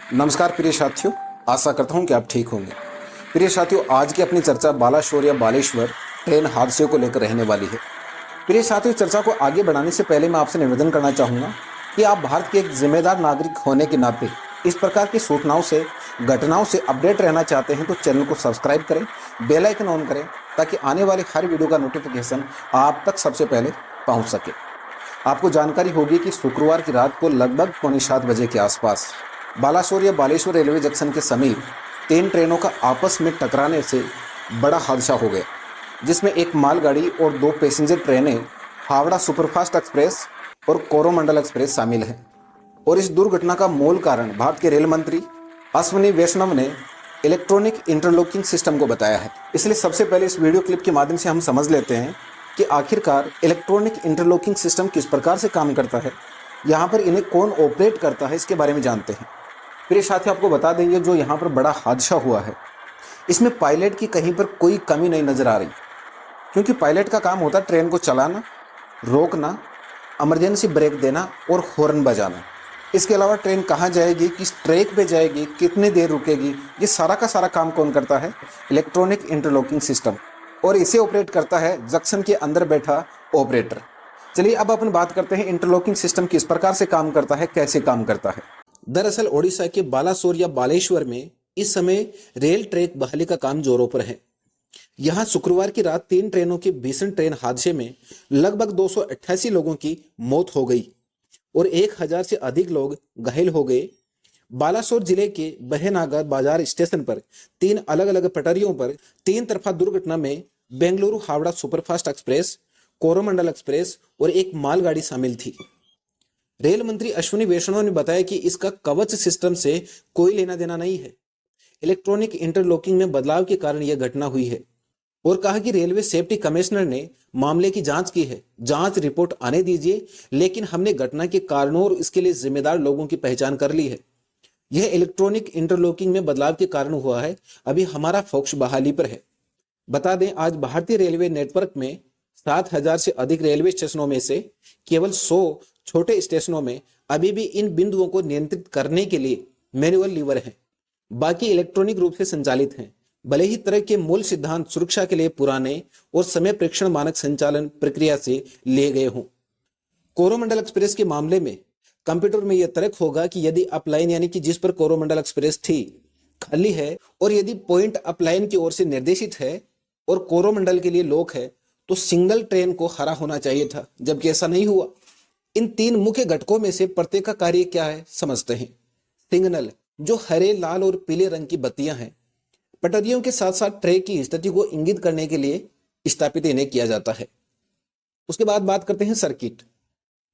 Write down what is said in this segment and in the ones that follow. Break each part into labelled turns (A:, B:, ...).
A: नमस्कार प्रिय साथियों, आशा करता हूं कि आप ठीक होंगे। प्रिय साथियों, आज की अपनी चर्चा बालासोर या बालेश्वर ट्रेन हादसे को लेकर रहने वाली है। प्रिय साथियों, चर्चा को आगे बढ़ाने से पहले मैं आपसे निवेदन करना चाहूँगा कि आप भारत के एक जिम्मेदार नागरिक होने के नाते इस प्रकार की सूचनाओं से, घटनाओं से अपडेट रहना चाहते हैं तो चैनल को सब्सक्राइब करें, बेल आइकन ऑन करें ताकि आने वाले हर वीडियो का नोटिफिकेशन आप तक सबसे पहले पहुँच सके। आपको जानकारी होगी कि शुक्रवार की रात को लगभग 6:45 के आसपास बालासोर या बालेश्वर रेलवे जंक्शन के समीप 3 ट्रेनों का आपस में टकराने से बड़ा हादसा हो गया, जिसमें एक मालगाड़ी और 2 पैसेंजर ट्रेनें हावड़ा सुपरफास्ट एक्सप्रेस और कोरोमंडल एक्सप्रेस शामिल हैं। और इस दुर्घटना का मूल कारण भारत के रेल मंत्री अश्विनी वैष्णव ने इलेक्ट्रॉनिक इंटरलॉकिंग सिस्टम को बताया है। इसलिए सबसे पहले इस वीडियो क्लिप के माध्यम से हम समझ लेते हैं कि आखिरकार इलेक्ट्रॉनिक इंटरलॉकिंग सिस्टम किस प्रकार से काम करता है, यहाँ पर इन्हें कौन ऑपरेट करता है, इसके बारे में जानते हैं। प्रिय साथियों, आपको बता देंगे जो यहाँ पर बड़ा हादसा हुआ है, इसमें पायलट की कहीं पर कोई कमी नहीं नज़र आ रही, क्योंकि पायलट का काम होता है ट्रेन को चलाना, रोकना, इमरजेंसी ब्रेक देना और हॉर्न बजाना। इसके अलावा ट्रेन कहाँ जाएगी, किस ट्रैक पे जाएगी, कितनी देर रुकेगी, ये सारा का सारा काम कौन करता है? Electronic interlocking system. और इसे ऑपरेट करता है जंक्शन के अंदर बैठा ऑपरेटर। चलिए अब अपन बात करते हैं इंटरलॉकिंग सिस्टम किस प्रकार से काम करता है, कैसे काम करता है। दरअसल ओडिशा के बालासोर या बालेश्वर में इस समय रेल ट्रैक बहाली का काम जोरों पर है। यहाँ शुक्रवार की रात 3 ट्रेनों के भीषण ट्रेन हादसे में लगभग 288 लोगों की मौत हो गई और 1000 से अधिक लोग घायल हो गए। बालासोर जिले के बहनागर बाजार स्टेशन पर 3 अलग अलग पटरियों पर 3 तरफा दुर्घटना में Bengaluru Howrah superfast express, Coromandel express और एक मालगाड़ी शामिल थी। रेल मंत्री अश्विनी वैष्णव ने बताया कि इसका कवच सिस्टम से कोई लेना देना नहीं है। इलेक्ट्रॉनिक इंटरलॉकिंग में बदलाव के कारण यह घटना हुई है और कहा कि रेलवे सेफ्टी कमिश्नर ने मामले की जांच की है, जांच रिपोर्ट आने दीजिए, लेकिन हमने घटना के कारणों और इसके लिए जिम्मेदार लोगों की पहचान कर ली है। यह इलेक्ट्रॉनिक इंटरलॉकिंग में बदलाव के कारण हुआ है, अभी हमारा फोकस बहाली पर है। बता दें, आज भारतीय रेलवे नेटवर्क में 7000 से अधिक रेलवे स्टेशनों में से केवल 100 छोटे स्टेशनों में अभी भी इन बिंदुओं को नियंत्रित करने के लिए मैनुअल लीवर हैं, बाकी इलेक्ट्रॉनिक रूप से संचालित हैं। भले ही तरह के मूल सिद्धांत सुरक्षा के लिए पुराने और समय प्रेक्षण मानक संचालन प्रक्रिया से लिए गए हों। कोरोमंडल एक्सप्रेस के मामले में कंप्यूटर में यह तर्क होगा कि यदि अपलाइन यानी कि जिस पर कोरोमंडल एक्सप्रेस थी खाली है और यदि पॉइंट अपलाइन की ओर से निर्देशित है और कोरोमंडल के लिए लॉक है तो सिंगल ट्रेन को हरा होना चाहिए था, जबकि ऐसा नहीं हुआ। इन 3 मुख्य घटकों में से प्रत्येक का कार्य क्या है समझते हैं। सिग्नल, जो हरे, लाल और पीले रंग की बत्तियां हैं, पटरियों के साथ साथ ट्रैक की स्थिति को इंगित करने के लिए स्थापित इन्हें किया जाता है। उसके बाद बात करते हैं सर्किट।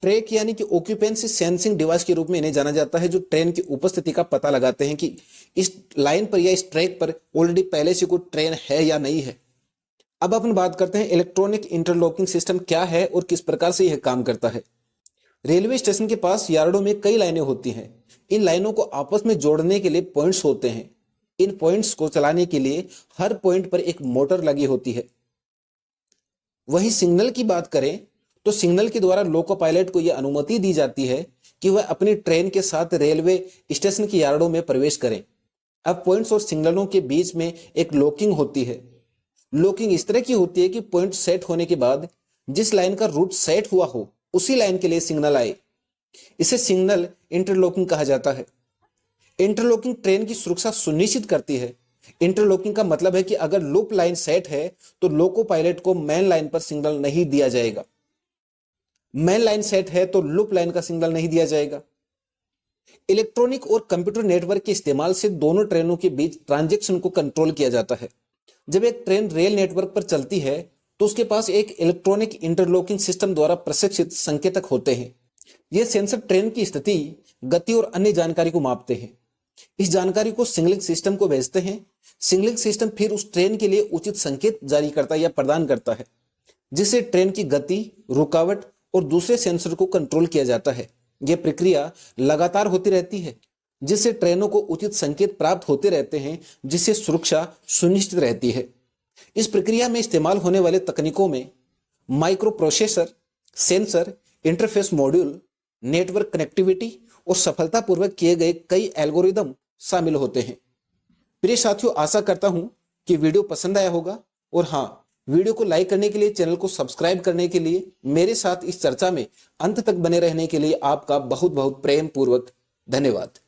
A: ट्रैक यानी कि ऑक्यूपेंसी सेंसिंग डिवाइस के रूप में इन्हें जाना जाता है, जो ट्रेन की उपस्थिति का पता लगाते हैं कि इस लाइन पर या इस ट्रैक पर ऑलरेडी पहले से कोई ट्रेन है या नहीं है। अब अपन बात करते हैं इलेक्ट्रॉनिक इंटरलॉकिंग सिस्टम क्या है और किस प्रकार से यह काम करता है। रेलवे स्टेशन के पास यार्डों में कई लाइनें होती हैं। इन लाइनों को आपस में जोड़ने के लिए पॉइंट्स होते हैं। इन पॉइंट्स को चलाने के लिए हर पॉइंट पर एक मोटर लगी होती है। वहीं सिग्नल की बात करें तो सिग्नल के द्वारा लोको पायलट को यह अनुमति दी जाती है कि वह अपनी ट्रेन के साथ रेलवे स्टेशन की यार्डों में प्रवेश करें। अब पॉइंट्स और सिग्नलों के बीच में एक लॉकिंग होती है। लॉकिंग इस तरह की होती है कि पॉइंट सेट होने के बाद जिस लाइन का रूट सेट हुआ हो उसी लाइन के लिए सिग्नल आए। इसे सिग्नल इंटरलॉकिंग कहा जाता है। इंटरलॉकिंग ट्रेन की सुरक्षा सुनिश्चित करती है। इंटरलॉकिंग का मतलब है कि अगर लूप लाइन सेट है तो लोको पायलट को मेन लाइन पर सिग्नल नहीं दिया जाएगा। मेन लाइन सेट है तो लूप लाइन का सिग्नल नहीं दिया जाएगा। इलेक्ट्रॉनिक और कंप्यूटर नेटवर्क के इस्तेमाल से दोनों ट्रेनों के बीच ट्रांजैक्शन को कंट्रोल किया जाता है। जब एक ट्रेन रेल नेटवर्क पर चलती है तो उसके पास एक इलेक्ट्रॉनिक इंटरलॉकिंग सिस्टम द्वारा प्रशिक्षित संकेतक होते हैं। ये सेंसर ट्रेन की स्थिति, गति और अन्य जानकारी को मापते हैं। इस जानकारी को सिग्नलिंग सिस्टम को भेजते हैं। सिग्नलिंग सिस्टम फिर उस ट्रेन के लिए उचित संकेत जारी करता है या प्रदान करता है, जिससे ट्रेन की गति, रुकावट और दूसरे सेंसर को कंट्रोल किया जाता है। यह प्रक्रिया लगातार होती रहती है, जिससे ट्रेनों को उचित संकेत प्राप्त होते रहते हैं, जिससे सुरक्षा सुनिश्चित रहती है। इस प्रक्रिया में इस्तेमाल होने वाले तकनीकों में micro processor, sensor, interface module, network connectivity और सफलतापूर्वक किए गए कई एल्गोरिदम शामिल होते हैं। प्रिय साथियों, आशा करता हूं कि वीडियो पसंद आया होगा और हाँ, वीडियो को लाइक करने के लिए, चैनल को सब्सक्राइब करने के लिए, मेरे साथ इस चर्चा में अंत तक बने रहने के लिए आपका बहुत बहुत प्रेम पूर्वक धन्यवाद।